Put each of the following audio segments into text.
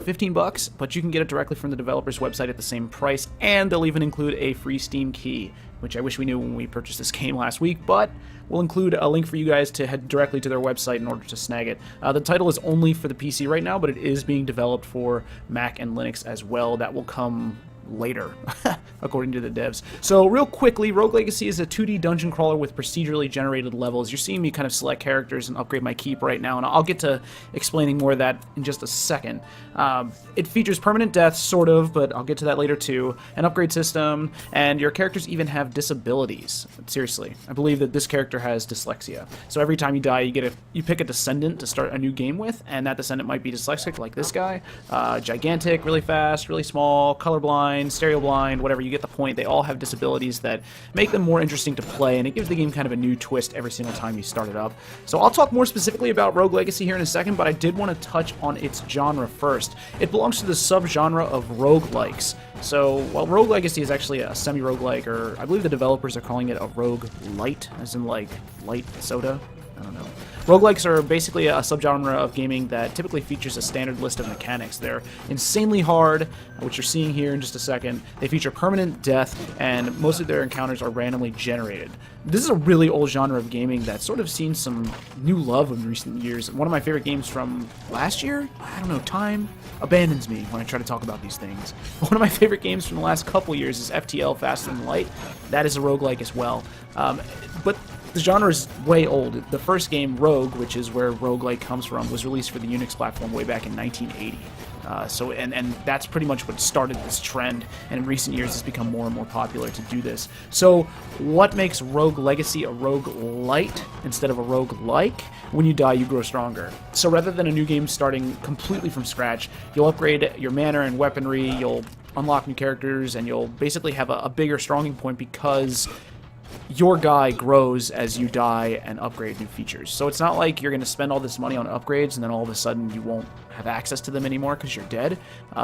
15 bucks, but you can get it directly from the developer's website at the same price, and they'll even include a free Steam key, which I wish we knew when we purchased this game last week, but we'll include a link for you guys to head directly to their website in order to snag it. The title is only for the PC right now, but it is being developed for Mac and Linux as well. That will come later, according to the devs. So real quickly, Rogue Legacy is a 2D dungeon crawler with procedurally generated levels. You're seeing me kind of select characters and upgrade my keep right now, and I'll get to explaining more of that in just a second. It features permanent death, sort of, but I'll get to that later too, an upgrade system, and your characters even have disabilities. Seriously, I believe that this character has dyslexia. So every time you die, you pick a descendant to start a new game with, and that descendant might be dyslexic, like this guy, gigantic, really fast, really small, colorblind, stereo blind, whatever, you get the point. They all have disabilities that make them more interesting to play, and it gives the game kind of a new twist every single time you start it up. So I'll talk more specifically about Rogue Legacy here in a second, but I did want to touch on its genre first. It belongs to the subgenre of roguelikes. So while Rogue Legacy is actually a semi-roguelike, or I believe the developers are calling it a rogue light, as in like light soda, I don't know. Roguelikes are basically a subgenre of gaming that typically features a standard list of mechanics. They're insanely hard, which you're seeing here in just a second. They feature permanent death, and most of their encounters are randomly generated. This is a really old genre of gaming that's sort of seen some new love in recent years. One of my favorite games from last year, I don't know, time abandons me when I try to talk about these things. One of my favorite games from the last couple years is FTL, Faster Than Light. That is a roguelike as well. But the genre is way old. The first game, Rogue, which is where roguelike comes from, was released for the Unix platform way back in 1980. And that's pretty much what started this trend, and in recent years it's become more and more popular to do this. So what makes Rogue Legacy a roguelite instead of a roguelike? When you die, you grow stronger. So rather than a new game starting completely from scratch, you'll upgrade your mana and weaponry, you'll unlock new characters, and you'll basically have a bigger stronging point because your guy grows as you die and upgrade new features. So it's not like you're going to spend all this money on upgrades and then all of a sudden you won't have access to them anymore because you're dead.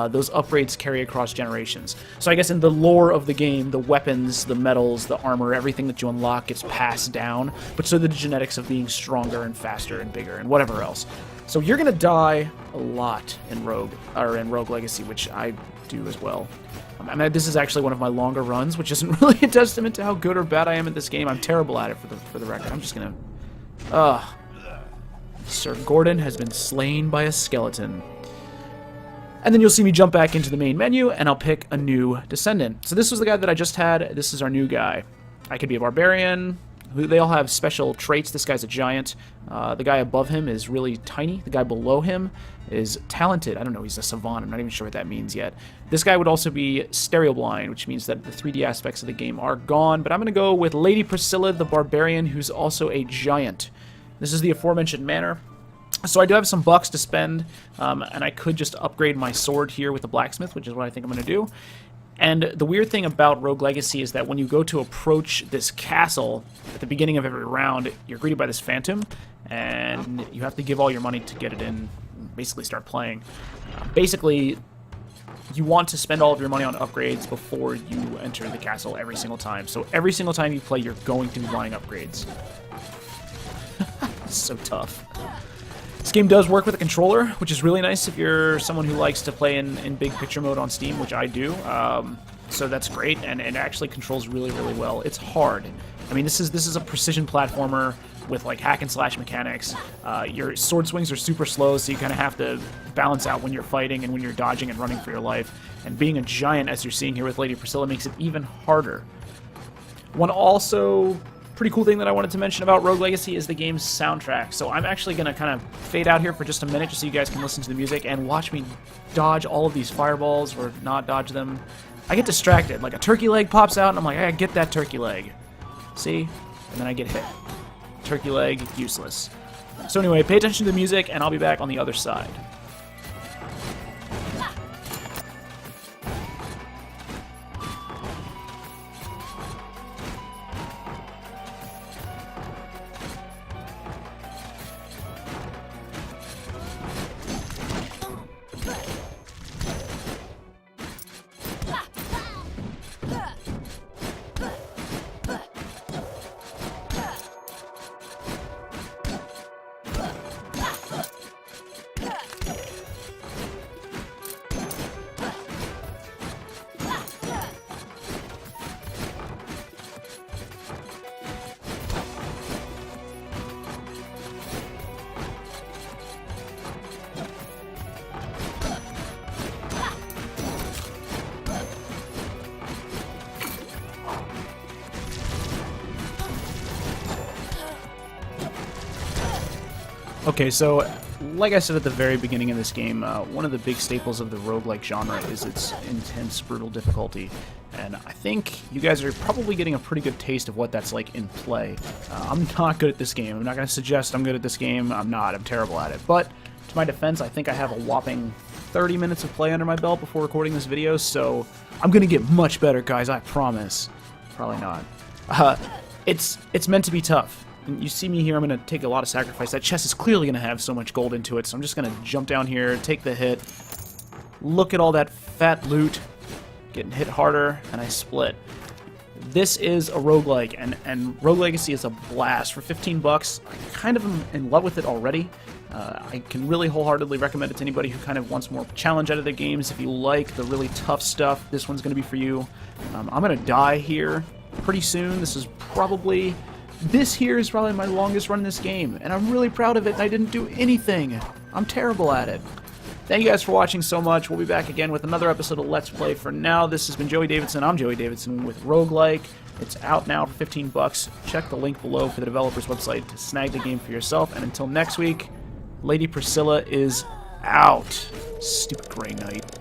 Those upgrades carry across generations. So I guess in the lore of the game, the weapons, the metals, the armor, everything that you unlock gets passed down, but so the genetics of being stronger and faster and bigger and whatever else. So you're going to die a lot in Rogue Legacy, which I do as well. I mean, this is actually one of my longer runs, which isn't really a testament to how good or bad I am at this game. I'm terrible at it, for the record. I'm just gonna... Sir Gordon has been slain by a skeleton. And then you'll see me jump back into the main menu, and I'll pick a new descendant. So this was the guy that I just had. This is our new guy. I could be a barbarian. They all have special traits. This guy's a giant. The guy above him is really tiny. The guy below him is talented. I don't know, he's a savant. I'm not even sure what that means yet. This guy would also be stereo blind, which means that the 3D aspects of the game are gone. But I'm going to go with Lady Priscilla, the barbarian, who's also a giant. This is the aforementioned manor. So I do have some bucks to spend, and I could just upgrade my sword here with the blacksmith, which is what I think I'm going to do. And the weird thing about Rogue Legacy is that when you go to approach this castle at the beginning of every round, you're greeted by this phantom, and you have to give all your money to get it in, basically start playing. Basically, you want to spend all of your money on upgrades before you enter the castle every single time. So every single time you play, you're going to be buying upgrades. It's so tough. This game does work with a controller, which is really nice if you're someone who likes to play in big picture mode on Steam, which I do. So that's great, and it actually controls really, really well. It's hard. I mean, this is a precision platformer with like hack and slash mechanics. Your sword swings are super slow, so you kind of have to balance out when you're fighting and when you're dodging and running for your life. And being a giant, as you're seeing here with Lady Priscilla, makes it even harder. One also pretty cool thing that I wanted to mention about Rogue Legacy is the game's soundtrack. So I'm actually going to kind of fade out here for just a minute just so you guys can listen to the music and watch me dodge all of these fireballs or not dodge them. I get distracted. Like a turkey leg pops out and I'm like, I get that turkey leg. See? And then I get hit. Turkey leg, useless. So anyway, pay attention to the music and I'll be back on the other side. Okay, so like I said at the very beginning of this game, one of the big staples of the roguelike genre is its intense, brutal difficulty. And I think you guys are probably getting a pretty good taste of what that's like in play. I'm not good at this game. I'm not going to suggest I'm good at this game. I'm not. I'm terrible at it. But to my defense, I think I have a whopping 30 minutes of play under my belt before recording this video, so I'm going to get much better, guys. I promise. Probably not. It's meant to be tough. You see me here, I'm going to take a lot of sacrifice. That chest is clearly going to have so much gold into it, so I'm just going to jump down here, take the hit, look at all that fat loot, getting hit harder, and I split. This is a roguelike, and Rogue Legacy is a blast. For 15 bucks, I kind of am in love with it already. I can really wholeheartedly recommend it to anybody who kind of wants more challenge out of their games. If you like the really tough stuff, this one's going to be for you. I'm going to die here pretty soon. This here is probably my longest run in this game, and I'm really proud of it, and I didn't do anything. I'm terrible at it. Thank you guys for watching so much. We'll be back again with another episode of Let's Play. For now, this has been Joey Davidson. I'm Joey Davidson with Roguelike. It's out now for 15 bucks. Check the link below for the developer's website to snag the game for yourself. And until next week, Lady Priscilla is out. Stupid Grey Knight.